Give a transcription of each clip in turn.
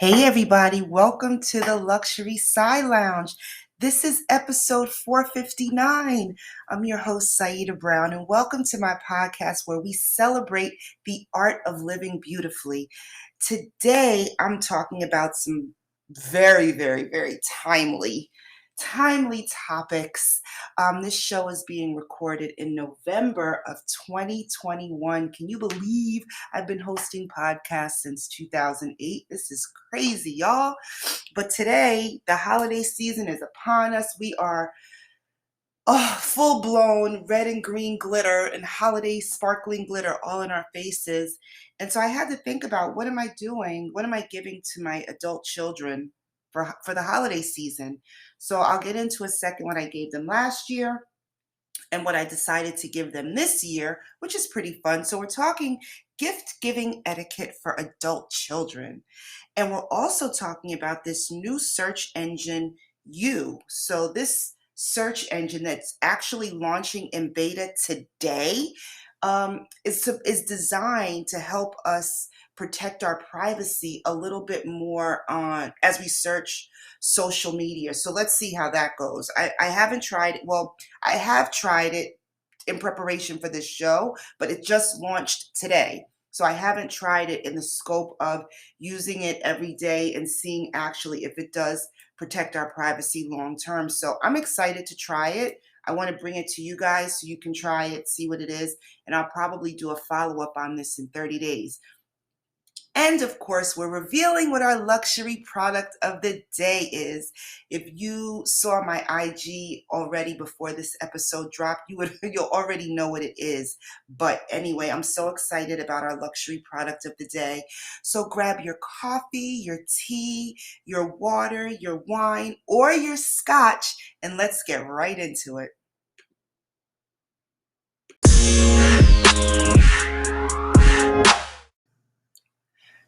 Hey, everybody, welcome to the Luxury Side Lounge. This is episode 459. I'm your host, Saideh Brown, and welcome to my podcast where we celebrate the art of living beautifully. Today, I'm talking about some very timely topics. This show is being recorded in November of 2021. Can you believe I've been hosting podcasts since 2008? This is crazy, y'all. But today, the holiday season is upon us. We are full blown red and green glitter and holiday sparkling glitter all in our faces. And so I had to think about, what am I doing? What am I giving to my adult children for the holiday season? So I'll get into a second what I gave them last year and what I decided to give them this year, which is pretty fun. So we're talking gift giving etiquette for adult children. And we're also talking about this new search engine, So this search engine that's actually launching in beta today is designed to help us protect our privacy a little bit more on as we search social media. So let's see how that goes. I haven't tried it. Well, I have tried it in preparation for this show, but it just launched today. So I haven't tried it in the scope of using it every day and seeing actually if it does protect our privacy long term. So I'm excited to try it. I want to bring it to you guys so you can try it, see what it is, and I'll probably do a follow up on this in 30 days. And of course, we're revealing what our luxury product of the day is. If you saw my IG already before this episode dropped, you'll already know what it is. But anyway, I'm so excited about our luxury product of the day. So grab your coffee, your tea, your water, your wine, or your scotch, and let's get right into it.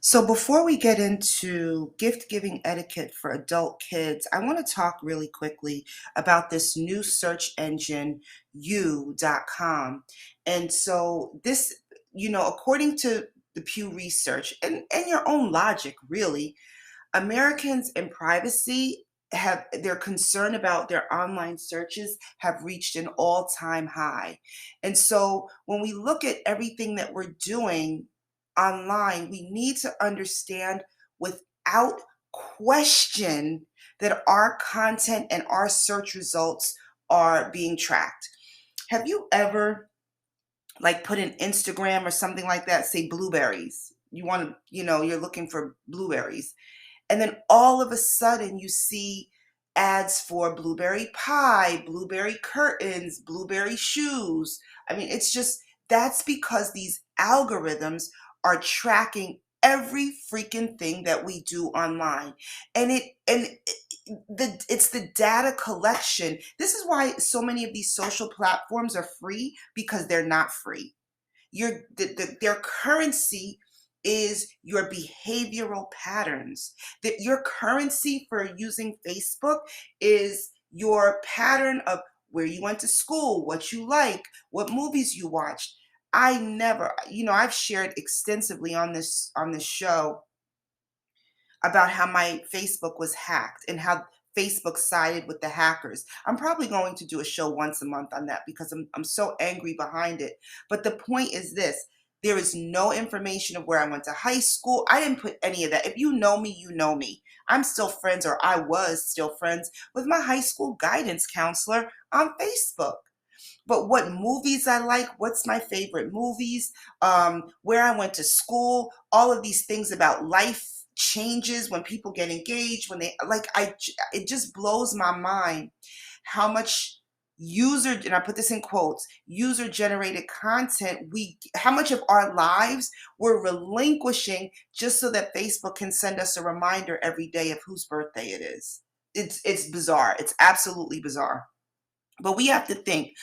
So before we get into gift giving etiquette for adult kids, I want to talk really quickly about this new search engine, you.com. And so this, according to the Pew Research and your own logic, really, Americans in privacy have their concern about their online searches have reached an all-time high. And so when we look at everything that we're doing online, we need to understand without question that our content and our search results are being tracked. Have you ever put in Instagram or something like that, say blueberries? You want to, you're looking for blueberries. And then all of a sudden you see ads for blueberry pie, blueberry curtains, blueberry shoes. I mean, that's because these algorithms are tracking every freaking thing that we do online. It's the data collection. This is why so many of these social platforms are free, because they're not free. Their currency is your behavioral patterns. That your currency for using Facebook is your pattern of where you went to school, what you like, what movies you watched. I've shared extensively on this show about how my Facebook was hacked and how Facebook sided with the hackers. I'm probably going to do a show once a month on that because I'm so angry behind it. But the point is this: there is no information of where I went to high school. I didn't put any of that. If you know me, you know me. I'm still friends, or I was still friends, with my high school guidance counselor on Facebook. But what movies I like, what's my favorite movies, where I went to school, all of these things about life changes when people get engaged, it just blows my mind how much and I put this in quotes, user generated content, how much of our lives we're relinquishing just so that Facebook can send us a reminder every day of whose birthday it is. It's bizarre. It's absolutely bizarre. But we have to think.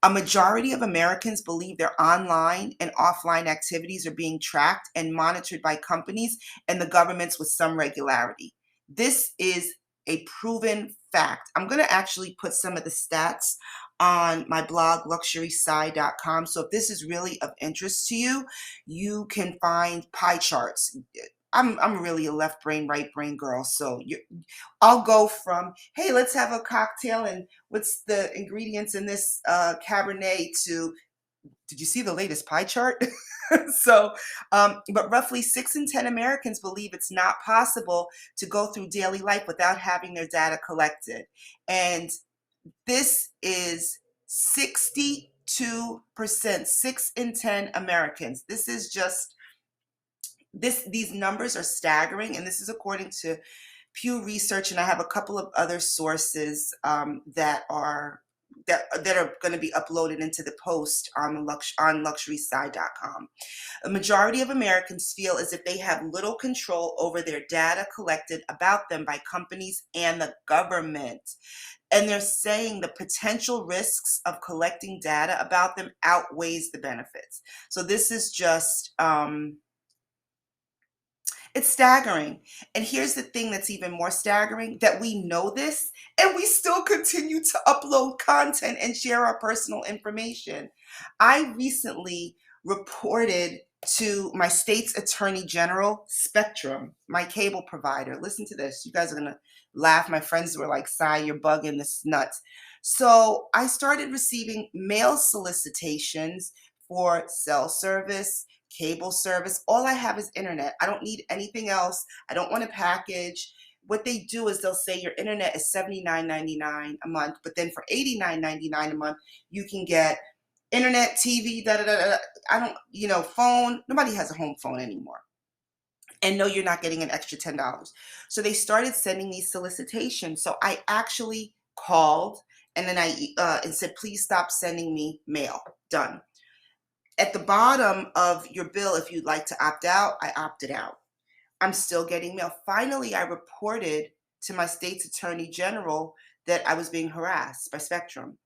A majority of Americans believe their online and offline activities are being tracked and monitored by companies and the governments with some regularity. This is a proven fact. I'm going to actually put some of the stats on my blog, luxuryside.com. So if this is really of interest to you, you can find pie charts. I'm really a left brain, right brain girl. So I'll go from, hey, let's have a cocktail and what's the ingredients in this Cabernet to, did you see the latest pie chart? So, but roughly 6 in 10 Americans believe it's not possible to go through daily life without having their data collected. And this is 62%, 6 in 10 Americans. This is just these numbers are staggering, and this is according to Pew Research, and I have a couple of other sources that are going to be uploaded into the post on luxuryside.com. A majority of Americans feel as if they have little control over their data collected about them by companies and the government. And they're saying the potential risks of collecting data about them outweighs the benefits. So this is just it's staggering. And here's the thing that's even more staggering, that we know this and we still continue to upload content and share our personal information. I recently reported to my state's attorney general, Spectrum, my cable provider. Listen to this. You guys are going to laugh. My friends were like, Sai, you're bugging. This is nuts. So I started receiving mail solicitations for cell service, cable service. All I have is internet. I don't need anything else. I don't want a package. What they do is they'll say your internet is $79.99 a month, but then for $89.99 a month, you can get internet, TV, da da da da. I don't, phone. Nobody has a home phone anymore. And no, you're not getting an extra $10. So they started sending these solicitations. So I actually called and then and said, please stop sending me mail. Done. At the bottom of your bill, if you'd like to opt out, I opted out. I'm still getting mail. Finally, I reported to my state's attorney general that I was being harassed by Spectrum.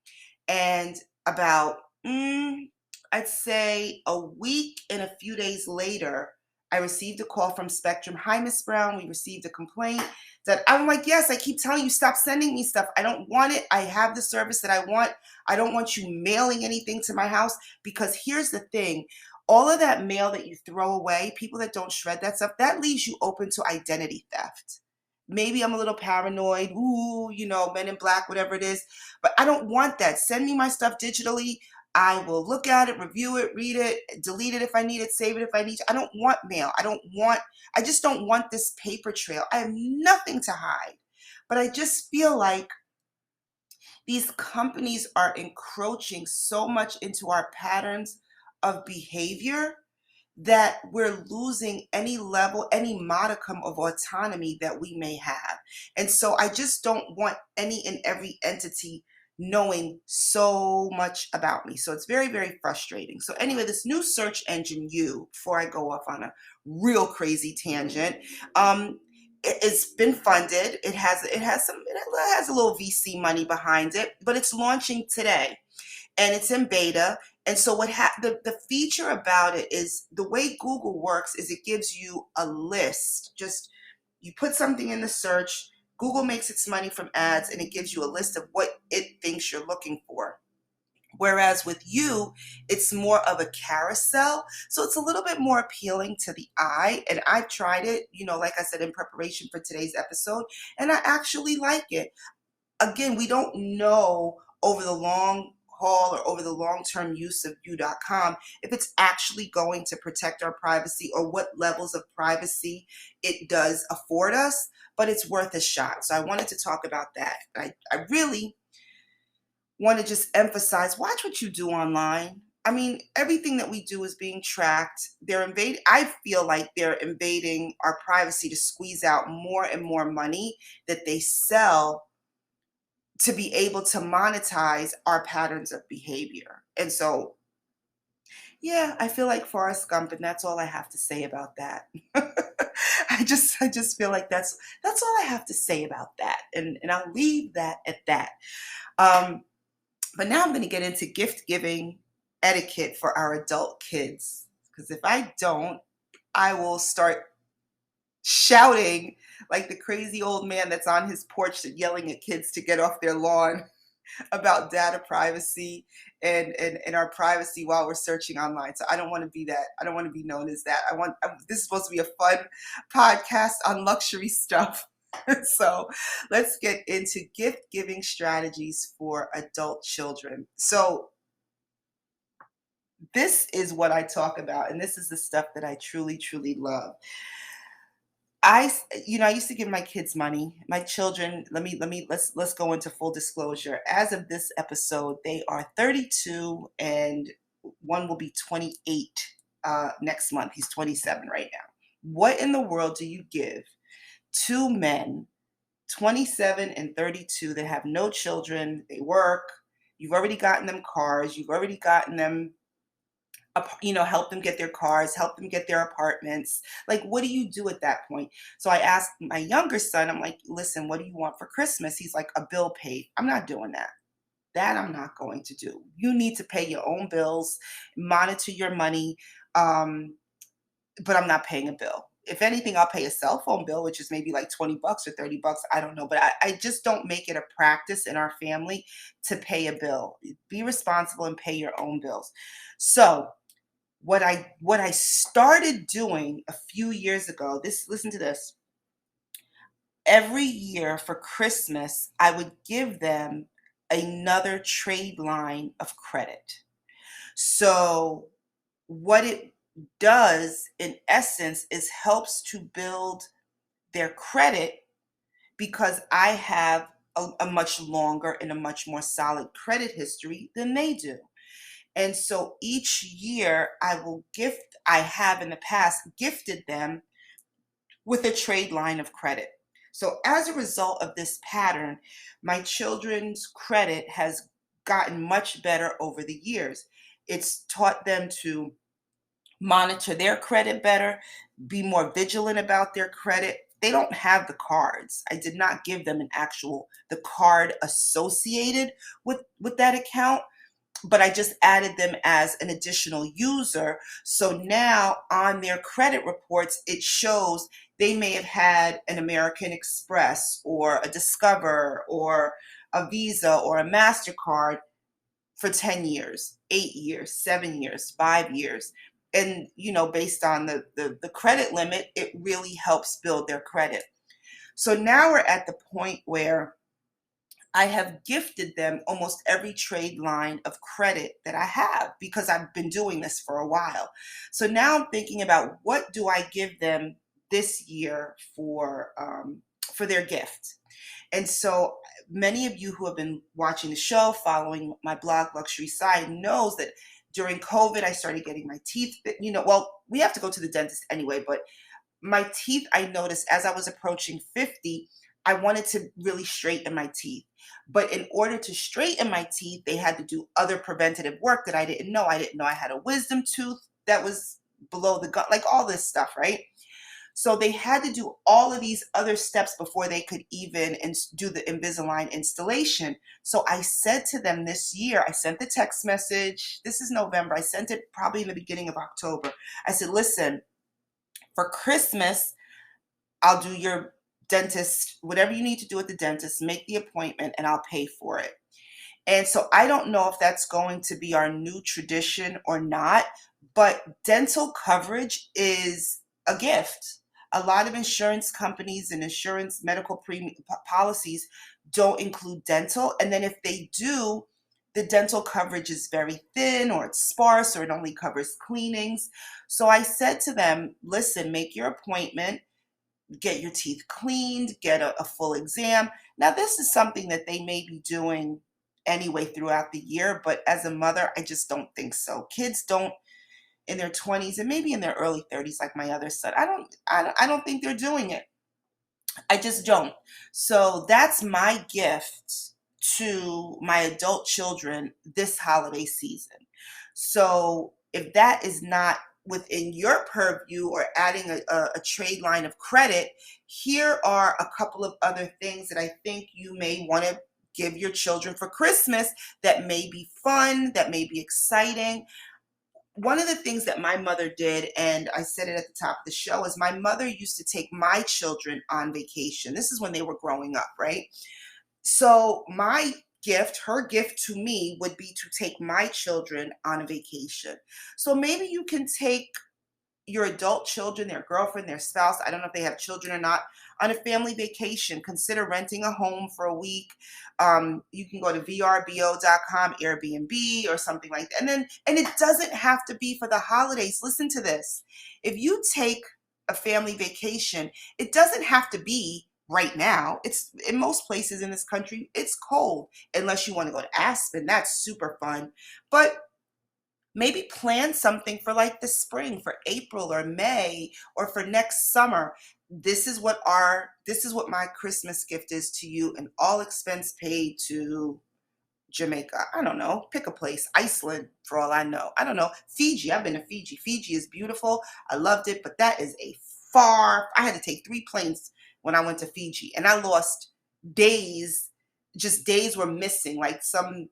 And about, I'd say a week and a few days later, I received a call from Spectrum. Hi, Miss Brown, we received a complaint. That I'm like, yes, I keep telling you, stop sending me stuff. I don't want it. I have the service that I want. I don't want you mailing anything to my house, because here's the thing. All of that mail that you throw away, people that don't shred that stuff, that leaves you open to identity theft. Maybe I'm a little paranoid, Men in Black, whatever it is, but I don't want that. Send me my stuff digitally. I will look at it, review it, read it, delete it if I need it, save it if I need to. I don't want mail. I just don't want this paper trail. I have nothing to hide. But I just feel like these companies are encroaching so much into our patterns of behavior that we're losing any level, any modicum of autonomy that we may have. And so I just don't want any and every entity knowing so much about me. So it's very, very frustrating. So anyway, this new search engine, before I go off on a real crazy tangent, it's been funded. It has a little VC money behind it, but it's launching today and it's in beta. And so the feature about it is, the way Google works is it gives you a list. Just you put something in the search, Google makes its money from ads, and it gives you a list of what it thinks you're looking for. Whereas with it's more of a carousel. So it's a little bit more appealing to the eye. And I've tried it, like I said, in preparation for today's episode, and I actually like it. Again, we don't know over the long haul or over the long-term use of you.com if it's actually going to protect our privacy or what levels of privacy it does afford us, but it's worth a shot. So I wanted to talk about that. I really want to just emphasize, watch what you do online. I mean, everything that we do is being tracked. I feel like they're invading our privacy to squeeze out more and more money that they sell to be able to monetize our patterns of behavior. And so, yeah, I feel like Forrest Gump, and that's all I have to say about that. I just feel like that's all I have to say about that. And I'll leave that at that. But now I'm going to get into gift giving etiquette for our adult kids. Because if I don't, I will start shouting like the crazy old man that's on his porch yelling at kids to get off their lawn. about data privacy and our privacy while we're searching online. So I don't want to be that. I don't want to be known as that. This is supposed to be a fun podcast on luxury stuff. So let's get into gift giving strategies for adult children. So this is what I talk about, and this is the stuff that I truly, truly love. I used to give my kids money. My children, let's go into full disclosure. As of this episode, they are 32 and one will be 28 next month. He's 27 right now. What in the world do you give two men, 27 and 32, that have no children? They work. You've already gotten them cars. You've already gotten them help them get their cars, help them get their apartments. Like, what do you do at that point? So I asked my younger son, I'm like, listen, what do you want for Christmas? He's like, a bill paid. I'm not doing that. That I'm not going to do. You need to pay your own bills, monitor your money, but I'm not paying a bill. If anything, I'll pay a cell phone bill, which is maybe like 20 bucks or 30 bucks. I don't know. But I just don't make it a practice in our family to pay a bill. Be responsible and pay your own bills. So what I started doing a few years ago, listen to this. Every year for Christmas, I would give them another trade line of credit. So what it does in essence is helps to build their credit, because I have a much longer and a much more solid credit history than they do. And so each year I have in the past gifted them with a trade line of credit. So as a result of this pattern, my children's credit has gotten much better over the years. It's taught them to monitor their credit better, be more vigilant about their credit. They don't have the cards. I did not give them the card associated with that account, but I just added them as an additional user. So now on their credit reports, it shows they may have had an American Express or a Discover or a Visa or a MasterCard for 10 years, 8 years, 7 years, 5 years. And, based on the credit limit, it really helps build their credit. So now we're at the point where I have gifted them almost every trade line of credit that I have, because I've been doing this for a while. So now I'm thinking about, what do I give them this year for their gift? And so many of you who have been watching the show, following my blog Luxury Side, knows that during COVID, I started getting my teeth, well, we have to go to the dentist anyway, but my teeth, I noticed as I was approaching 50, I wanted to really straighten my teeth. But in order to straighten my teeth, they had to do other preventative work that I didn't know. I didn't know I had a wisdom tooth that was below the gut, like all this stuff, right? So they had to do all of these other steps before they could even do the Invisalign installation. So I said to them this year, I sent the text message. This is November. I sent it probably in the beginning of October. I said, listen, for Christmas, I'll do your dentist, whatever you need to do at the dentist, make the appointment and I'll pay for it. And so I don't know if that's going to be our new tradition or not, but dental coverage is a gift. A lot of insurance companies and insurance medical policies don't include dental. And then if they do, the dental coverage is very thin, or it's sparse, or it only covers cleanings. So I said to them, listen, make your appointment, get your teeth cleaned, get a full exam. Now, this is something that they may be doing anyway throughout the year, but as a mother, I just don't think so. Kids don't, in their 20s and maybe in their early 30s, like my other son, I don't think they're doing it. I just don't. So that's my gift to my adult children this holiday season. So if that is not within your purview, or adding a trade line of credit, here are a couple of other things that I think you may want to give your children for Christmas that may be fun, that may be exciting. One of the things that my mother did, and I said it at the top of the show, is my mother used to take my children on vacation. This is when they were growing up, right? So my gift, her gift to me would be to take my children on a vacation. So maybe you can take your adult children, their girlfriend, their spouse, I don't know if they have children or not, on a family vacation. Consider renting a home for a week. You can go to vrbo.com, Airbnb, or something like that. And it doesn't have to be for the holidays. Listen to this. If you take a family vacation, it doesn't have to be right now. It's in most places in this country, it's cold, unless you want to go to Aspen. That's super fun. But maybe plan something for like the spring, for April or May, or for next summer. This is what my Christmas gift is to you, an all expense paid to Jamaica. I don't know. Pick a place. Iceland, for all I know. I don't know. Fiji. I've been to Fiji. Fiji is beautiful. I loved it, but that is a I had to take 3 planes when I went to Fiji, and I lost days. Just days were missing, like some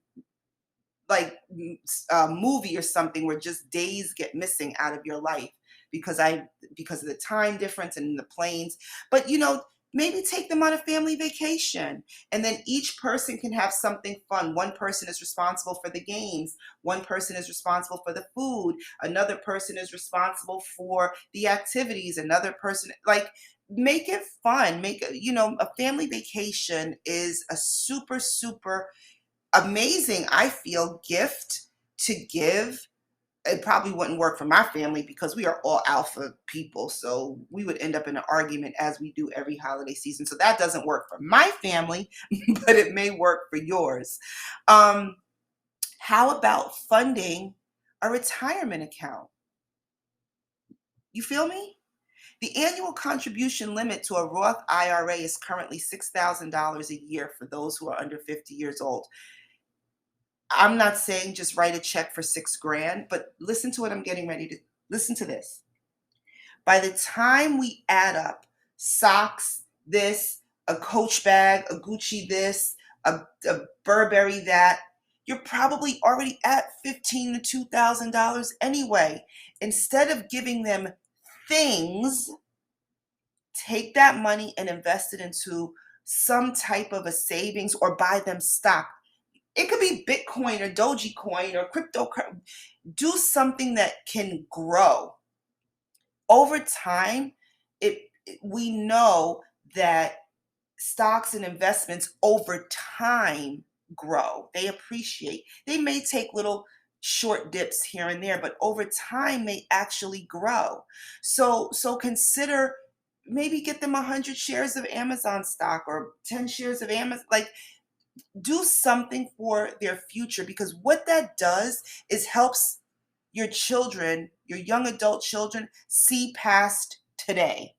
movie or something where just days get missing out of your life because of the time difference and the planes. But maybe take them on a family vacation, and then each person can have something fun. One person is responsible for the games, one person is responsible for the food, another person is responsible for the activities, another person, like, make it fun. A family vacation is a super super amazing, I feel, gift to give. It probably wouldn't work for my family because we are all alpha people. So we would end up in an argument as we do every holiday season. So that doesn't work for my family, but it may work for yours. Um, how about funding a retirement account? You feel me? The annual contribution limit to a Roth IRA is currently $6,000 a year for those who are under 50 years old. I'm not saying just write a check for 6 grand, but listen to what I'm getting ready to listen to this. By the time we add up socks, this, a Coach bag, a Gucci this, a Burberry that, you're probably already at $15 to $2,000 anyway. Instead of giving them things, take that money and invest it into some type of a savings or buy them stock. It could be Bitcoin or Dogecoin or crypto. Do something that can grow over time. We know that stocks and investments over time grow. They appreciate. They may take little short dips here and there, but over time they actually grow. So consider, maybe get them 100 shares of Amazon stock or 10 shares of Amazon. Like, do something for their future, because what that does is helps your children, your young adult children, see past today.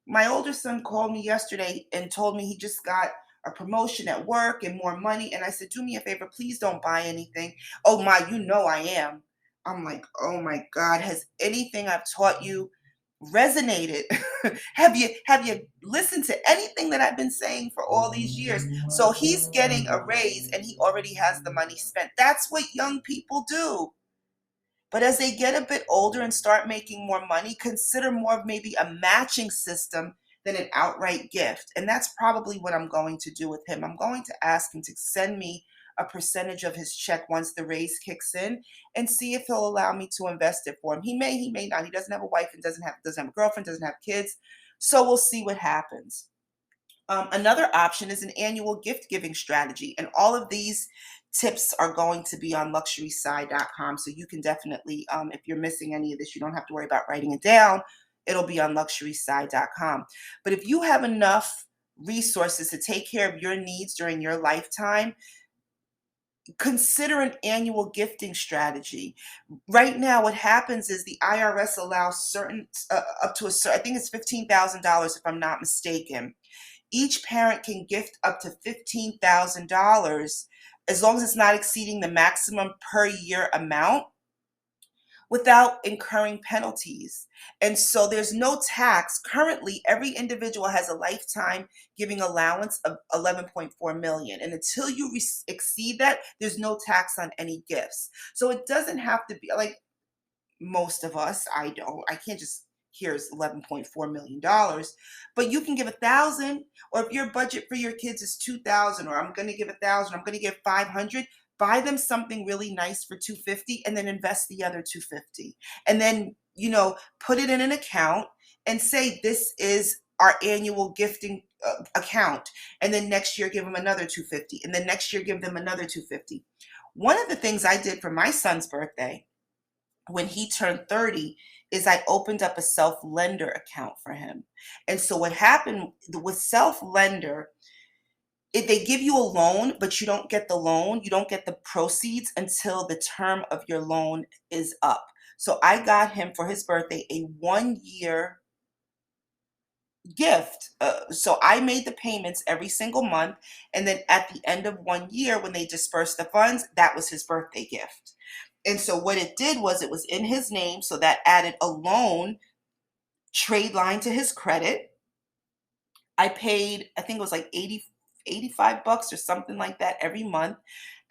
My older son called me yesterday and told me he just got a promotion at work and more money. And I said, do me a favor, please don't buy anything. Oh my, I am. I'm like, oh my God, has anything I've taught you resonated? Have you listened to anything that I've been saying for all these years? So he's getting a raise and he already has the money spent. That's what young people do. But as they get a bit older and start making more money, consider more of maybe a matching system than an outright gift. And that's probably what I'm going to do with him. I'm going to ask him to send me a percentage of his check once the raise kicks in, and see if he'll allow me to invest it for him. He may not. He doesn't have a wife and doesn't have a girlfriend, doesn't have kids. So we'll see what happens. Another option is an annual gift giving strategy. And all of these tips are going to be on luxuryside.com. So you can definitely, if you're missing any of this, you don't have to worry about writing it down. It'll be on luxuryside.com. But if you have enough resources to take care of your needs during your lifetime, consider an annual gifting strategy. Right now, what happens is the IRS allows certain, up to a certain, I think it's $15,000 if I'm not mistaken. Each parent can gift up to $15,000 as long as it's not exceeding the maximum per year amount without incurring penalties. And so there's no tax. Currently, every individual has a lifetime giving allowance of 11.4 million. And until you exceed that, there's no tax on any gifts. So it doesn't have to be like most of us. I can't just here's $11.4 million, but you can give 1,000, or if your budget for your kids is 2,000, or I'm going to give 1,000, I'm going to give 500. Buy them something really nice for 250, and then invest the other 250, and then put it in an account and say this is our annual gifting account, and then next year give them another 250, and then next year give them another 250. One of the things I did for my son's birthday when he turned 30 is I opened up a self-lender account for him. And so what happened with self-lender, they give you a loan, but you don't get the loan, you don't get the proceeds until the term of your loan is up. So I got him for his birthday a 1-year gift. So I made the payments every single month. And then at the end of 1 year, when they dispersed the funds, that was his birthday gift. And so what it did was it was in his name. So that added a loan trade line to his credit. I paid, I think it was like 85 bucks or something like that every month.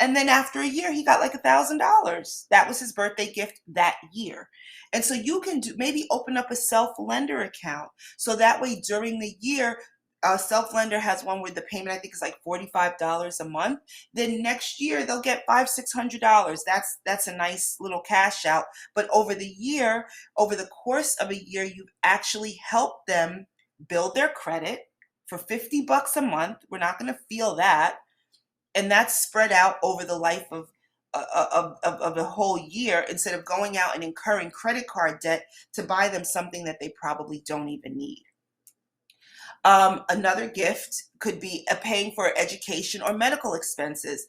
And then after a year, he got like $1,000. That was his birthday gift that year. And so you can maybe open up a self-lender account. So that way during the year, self-lender has one where the payment I think is like $45 a month. Then next year they'll get $500-600. That's a nice little cash out. But over the year, over the course of a year, you've actually helped them build their credit for $50 a month. We're not going to feel that. And that's spread out over the life of the whole year, instead of going out and incurring credit card debt to buy them something that they probably don't even need. Another gift could be paying for education or medical expenses.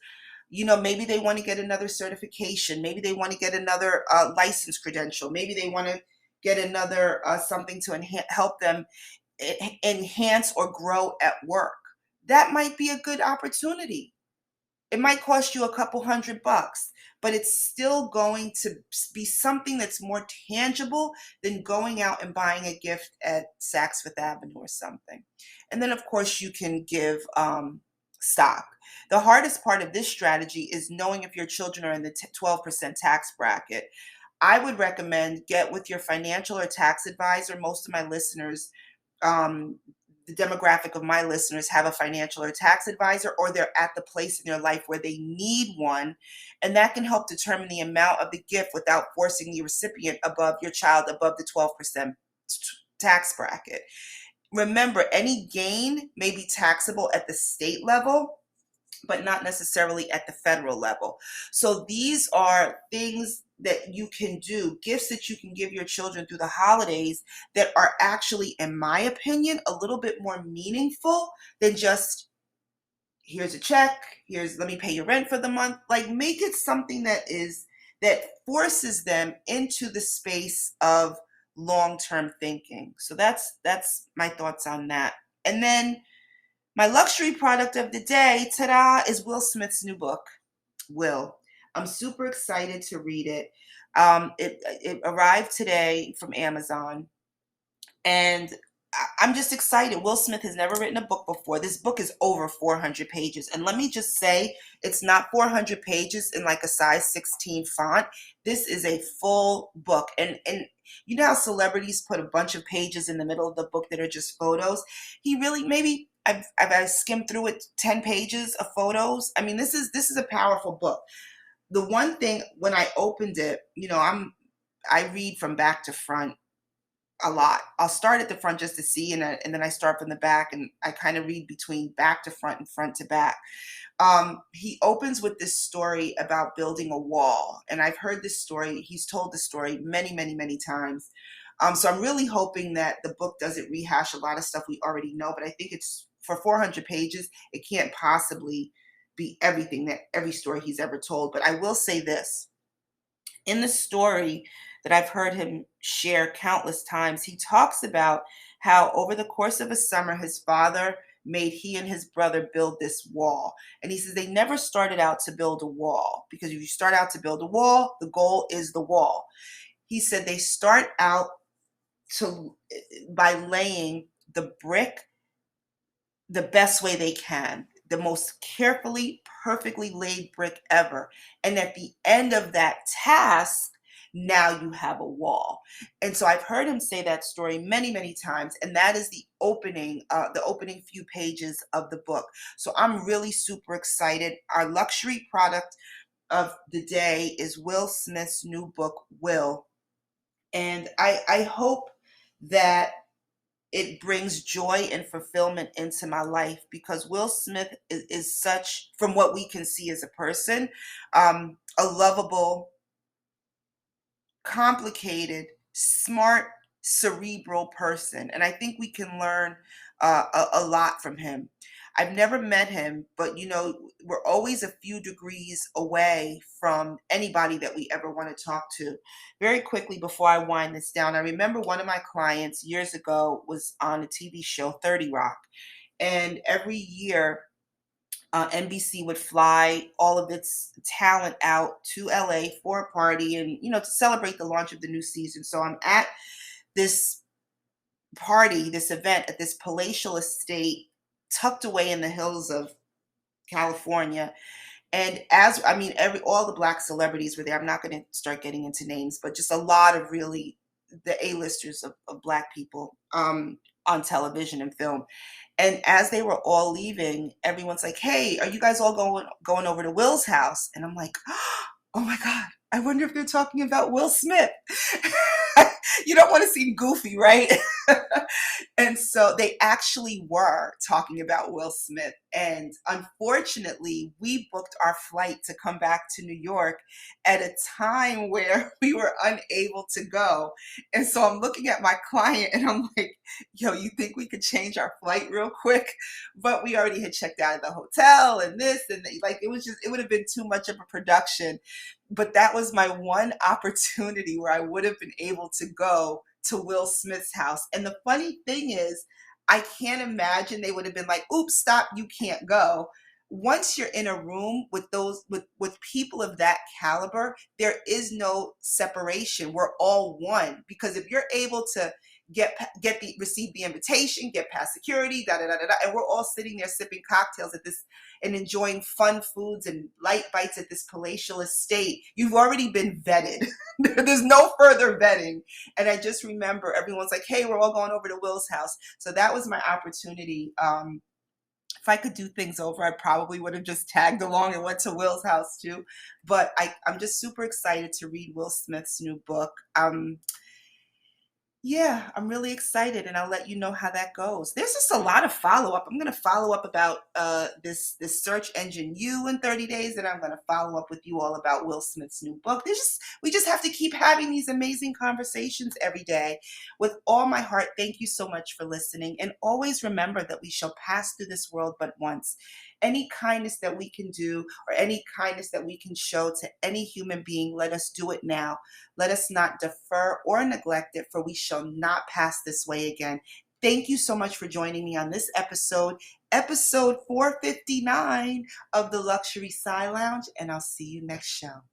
Maybe they want to get another certification. Maybe they want to get another license credential. Maybe they want to get another something to help them enhance or grow at work. That might be a good opportunity. It might cost you a couple $100, but it's still going to be something that's more tangible than going out and buying a gift at Saks Fifth Avenue or something. And then, of course, you can give stock. The hardest part of this strategy is knowing if your children are in the 12% tax bracket. I would recommend get with your financial or tax advisor. Most of my listeners, the demographic of my listeners, have a financial or tax advisor, or they're at the place in their life where they need one. And that can help determine the amount of the gift without forcing the recipient your child above the 12% tax bracket. Remember, any gain may be taxable at the state level, but not necessarily at the federal level. So these are things that you can do, gifts that you can give your children through the holidays that are actually, in my opinion, a little bit more meaningful than just, here's a check, let me pay your rent for the month. Like, make it something that forces them into the space of long-term thinking. So that's my thoughts on that. And then my luxury product of the day, ta-da, is Will Smith's new book, Will. I'm super excited to read it. It arrived today from Amazon, and I'm just excited. Will Smith has never written a book before. This book is over 400 pages. And let me just say, it's not 400 pages in like a size 16 font. This is a full book. And you know how celebrities put a bunch of pages in the middle of the book that are just photos? He really, maybe I've skimmed through it, 10 pages of photos. I mean, this is a powerful book. The one thing, when I opened it, I read from back to front a lot. I'll start at the front just to see, and then I start from the back, and I kind of read between back to front and front to back. He opens with this story about building a wall, and I've heard this story. He's told the story many, many, many times. So I'm really hoping that the book doesn't rehash a lot of stuff we already know, but I think it's, for 400 pages, it can't possibly be every story he's ever told. But I will say this. In the story that I've heard him share countless times, he talks about how over the course of a summer, his father made he and his brother build this wall. And he says they never started out to build a wall, because if you start out to build a wall, the goal is the wall. He said they start out by laying the brick the best way they can, the most carefully, perfectly laid brick ever. And at the end of that task, now you have a wall. And so I've heard him say that story many, many times, and that is the opening few pages of the book. So I'm really super excited. Our luxury product of the day is Will Smith's new book, Will. And I hope that it brings joy and fulfillment into my life, because Will Smith is such, from what we can see as a person, a lovable, complicated, smart, cerebral person. And I think we can learn a lot from him. I've never met him, but we're always a few degrees away from anybody that we ever want to talk to. Very quickly, before I wind this down, I remember one of my clients years ago was on a TV show, 30 Rock. And every year, NBC would fly all of its talent out to LA for a party and, to celebrate the launch of the new season. So I'm at this party, this event at this palatial estate tucked away in the hills of California. And all the black celebrities were there. I'm not going to start getting into names, but just a lot of really the A-listers of black people on television and film. And as they were all leaving, everyone's like, "Hey, are you guys all going over to Will's house?" And I'm like, "Oh my God, I wonder if they're talking about Will Smith." You don't want to seem goofy, right? And so they actually were talking about Will Smith. And unfortunately, we booked our flight to come back to New York at a time where we were unable to go. And so I'm looking at my client and I'm like, "Yo, you think we could change our flight real quick?" But we already had checked out of the hotel and this and like, it would have been too much of a production. But that was my one opportunity where I would have been able to go to Will Smith's house. And the funny thing is, I can't imagine they would have been like, "Oops, stop, you can't go." Once you're in a room with with people of that caliber, there is no separation. We're all one, because if you're able to receive the invitation, get past security, da da da da, and we're all sitting there sipping cocktails at this and enjoying fun foods and light bites at this palatial estate, you've already been vetted. There's no further vetting. And I just remember everyone's like, "Hey, we're all going over to Will's house." So that was my opportunity. If I could do things over, I probably would have just tagged along and went to Will's house too. But I'm just super excited to read Will Smith's new book. Yeah, I'm really excited, and I'll let you know how that goes. There's just a lot of follow-up. I'm gonna follow up about this search engine you in 30 days, and I'm gonna follow up with you all about Will Smith's new book. We just have to keep having these amazing conversations every day. With all my heart, thank you so much for listening, and always remember that we shall pass through this world but once. Any kindness that we can do, or any kindness that we can show to any human being, let us do it now. Let us not defer or neglect it, for we shall not pass this way again. Thank you so much for joining me on this episode 459 of the Luxury Sigh Lounge, and I'll see you next show.